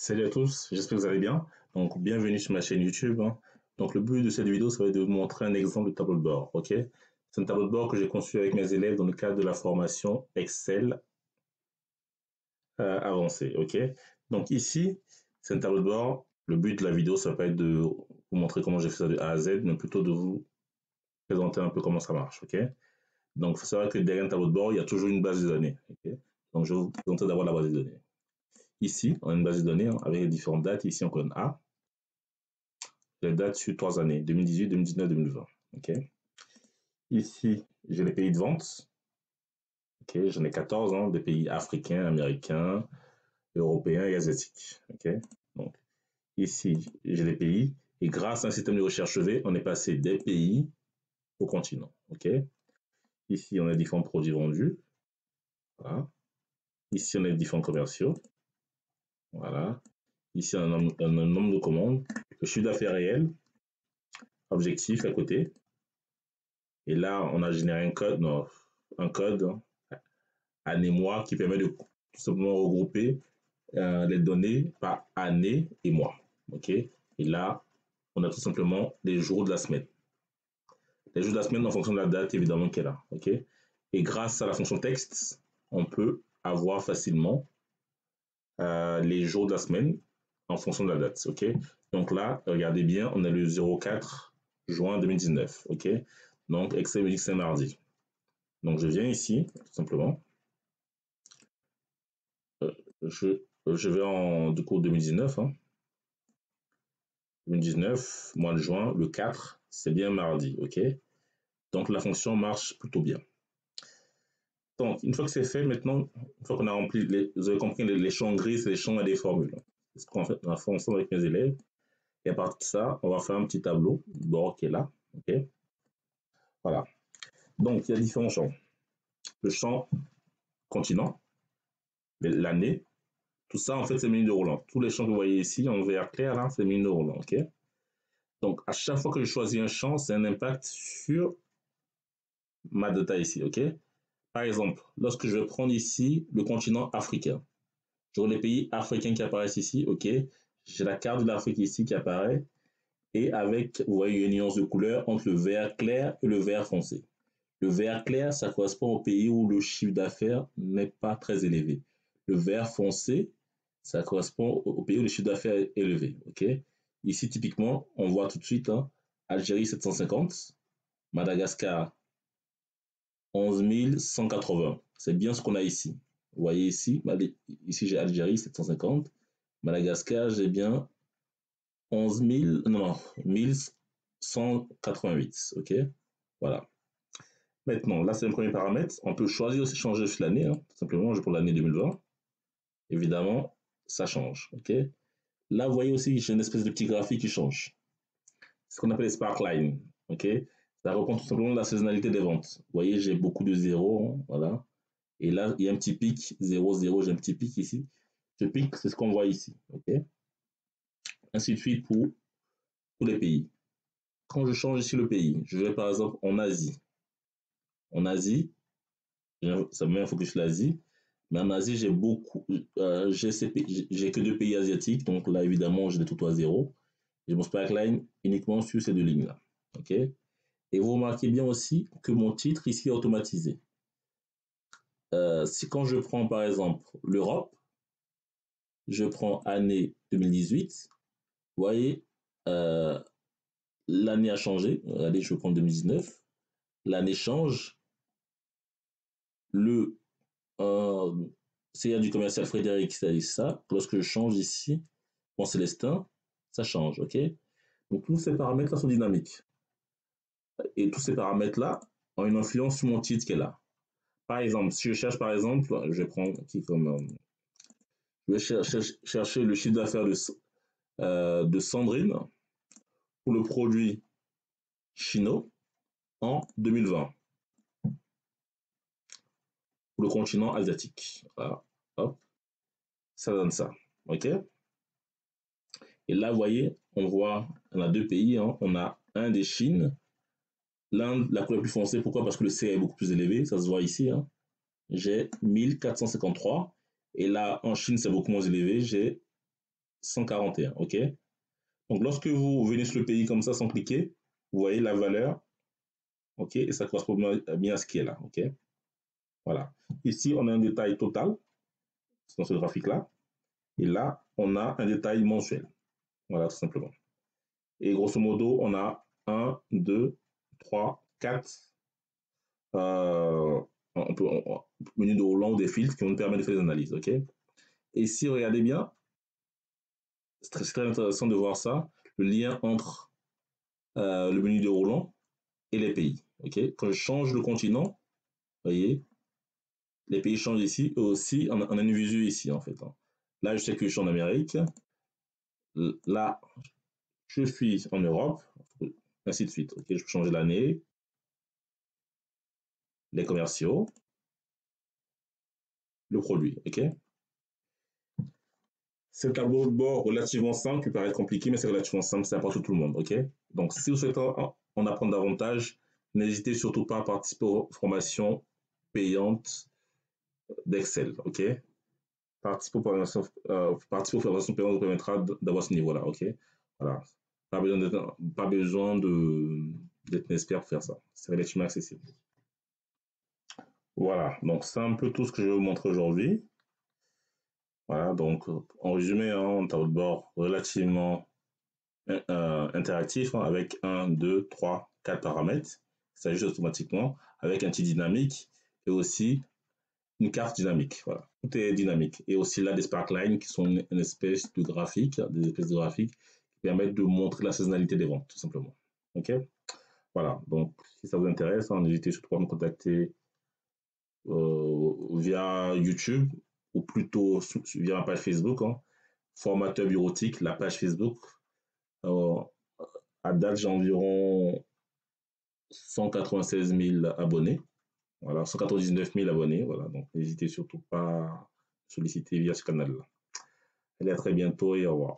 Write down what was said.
Salut à tous, j'espère que vous allez bien. Donc, bienvenue sur ma chaîne YouTube, hein. Donc, le but de cette vidéo, ça va être de vous montrer un exemple de tableau de bord, ok? C'est un tableau de bord que j'ai conçu avec mes élèves dans le cadre de la formation Excel avancée, ok? Donc, ici, c'est un tableau de bord. Le but de la vidéo, ça va pas être de vous montrer comment j'ai fait ça de A à Z, mais plutôt de vous présenter un peu comment ça marche, ok? Donc, il faut savoir que derrière un tableau de bord, il y a toujours une base de données, ok? Donc, je vais vous présenter d'abord la base de données. Ici, on a une base de données, hein, avec les différentes dates. Ici, en colonne A, les dates sur 3 années, 2018, 2019, 2020. Okay. Ici, j'ai les pays de vente. Okay. J'en ai 14, hein, des pays africains, américains, européens et asiatiques. Okay. Donc, ici, j'ai les pays. Et grâce à un système de recherche V, on est passé des pays au continent. Okay. Ici, on a différents produits vendus. Voilà. Ici, on a différents commerciaux. Voilà. Ici, on a un nombre de commandes. Le chiffre d'affaires réel. Objectif à côté. Et là, on a généré un code année-mois qui permet de tout simplement regrouper les données par année et mois. Ok. Et là, on a tout simplement les jours de la semaine. Les jours de la semaine en fonction de la date, évidemment, qui est là. Ok. Et grâce à la fonction texte, on peut avoir facilement les jours de la semaine en fonction de la date. Ok. Donc là, regardez bien, on a le 04 juin 2019. Ok. Donc, Excel me dit que c'est mardi. Donc, je viens ici, tout simplement. Je vais en du coup 2019. Hein. 2019, mois de juin, le 4, c'est bien mardi. Ok. Donc, la fonction marche plutôt bien. Donc, une fois que c'est fait, maintenant, une fois qu'on a rempli, vous avez compris, les champs gris, c'est les champs à des formules. C'est ce qu'on a fait ensemble avec mes élèves. Et à partir de ça, on va faire un petit tableau de bord qui est là. Ok. Voilà. Donc, il y a différents champs. Le champ continent, l'année, tout ça, en fait, c'est minutes de roulant. Tous les champs que vous voyez ici, en vert clair, là, c'est minutes de roulant. Ok. Donc, à chaque fois que je choisis un champ, c'est un impact sur ma data ici. Ok. Par exemple, lorsque je vais prendre ici le continent africain, j'aurai les pays africains qui apparaissent ici. Ok. J'ai la carte de l'Afrique ici qui apparaît. Et avec, vous voyez, une nuance de couleur entre le vert clair et le vert foncé. Le vert clair, ça correspond au pays où le chiffre d'affaires n'est pas très élevé. Le vert foncé, ça correspond au pays où le chiffre d'affaires est élevé. Okay. Ici, typiquement, on voit tout de suite, hein, Algérie 750, Madagascar 11 180. C'est bien ce qu'on a ici. Vous voyez ici, ici j'ai Algérie 750, Madagascar j'ai bien 11 000, non, 1188. Ok, voilà. Maintenant, là, c'est le premier paramètre. On peut choisir aussi changer l'année, hein, tout simplement, pour l'année 2020. Évidemment, ça change. Ok. Là, vous voyez aussi, j'ai une espèce de petit graphique qui change. C'est ce qu'on appelle les sparklines. Ok. Ça reprend tout simplement la saisonnalité des ventes. Vous voyez, j'ai beaucoup de zéros, hein, voilà. Et là, il y a un petit pic, 0, 0, j'ai un petit pic ici. Ce pic, c'est ce qu'on voit ici. Ok. Ainsi de suite pour tous les pays. Quand je change ici le pays, je vais par exemple en Asie. En Asie, ça me met un focus sur l'Asie. Mais en Asie, j'ai beaucoup, j'ai que 2 pays asiatiques, donc là, évidemment, j'ai des taux à 0. J'ai mon sparkline uniquement sur ces 2 lignes-là. OK? Et vous remarquez bien aussi que mon titre ici est automatisé. Si quand je prends par exemple l'Europe, je prends année 2018, vous voyez, l'année a changé. Allez, je vais prendre 2019. L'année change. Le CA du commercial Frédéric, ça dit ça. Lorsque je change ici, mon Célestin, ça change. OK? Donc, tous ces paramètres-là sont dynamiques. Et tous ces paramètres-là ont une influence sur mon titre qui est là. Par exemple, si je cherche, par exemple, je vais prendre qui comme. Je vais chercher le chiffre d'affaires de Sandrine pour le produit Chino en 2020 pour le continent asiatique. Voilà. Hop. Ça donne ça. OK? Et là, vous voyez, on a 2 pays. Hein. On a un des Chine. L'Inde, la couleur plus foncée. Pourquoi? Parce que le C est beaucoup plus élevé. Ça se voit ici. Hein. J'ai 1453. Et là, en Chine, c'est beaucoup moins élevé. J'ai 141, ok? Donc, lorsque vous venez sur le pays comme ça sans cliquer, vous voyez la valeur, ok? Et ça correspond bien à ce qui est là, ok? Voilà. Ici, on a un détail total dans ce graphique-là. Et là, on a un détail mensuel. Voilà, tout simplement. Et grosso modo, on a 1, 2, 3, 4 menus de roulant ou des filtres qui vont nous permettre de faire des analyses, ok? Et ici, regardez bien, c'est très intéressant de voir ça, le lien entre le menu de roulant et les pays, ok? Quand je change le continent, vous voyez, les pays changent ici, et aussi, on a une visu ici, en fait. Hein. Là, je sais que je suis en Amérique. Là, je suis en Europe, ainsi de suite. Ok, je peux changer l'année, les commerciaux, le produit. Ok. C'est un tableau de bord relativement simple, qui peut paraître compliqué, mais c'est relativement simple, ça apporte tout le monde. Ok. Donc, si vous souhaitez en apprendre davantage, n'hésitez surtout pas à participer aux formations payantes d'Excel. Ok. Participer aux formations payantes vous permettra d'avoir ce niveau-là. Ok. Voilà. Pas besoin d'être un expert pour faire ça. C'est relativement accessible. Voilà, donc c'est un peu tout ce que je vais vous montrer aujourd'hui. Voilà, donc en résumé, hein, un tableau de bord relativement interactif hein, avec 1, 2, 3, 4 paramètres. Ça s'ajuste automatiquement avec un petit dynamique et aussi une carte dynamique. Voilà, tout est dynamique. Et aussi là des sparklines qui sont une espèce de graphique, des espèces de graphiques qui permettent de montrer la saisonnalité des ventes, tout simplement. Ok. Voilà, donc si ça vous intéresse, hein, n'hésitez surtout pas à me contacter via YouTube ou plutôt via ma page Facebook, hein, formateur bureautique, la page Facebook. Euh, à date, j'ai environ 196 000 abonnés. Voilà, 199 000 abonnés. Voilà, donc n'hésitez surtout pas à solliciter via ce canal-là. Allez, à très bientôt et au revoir.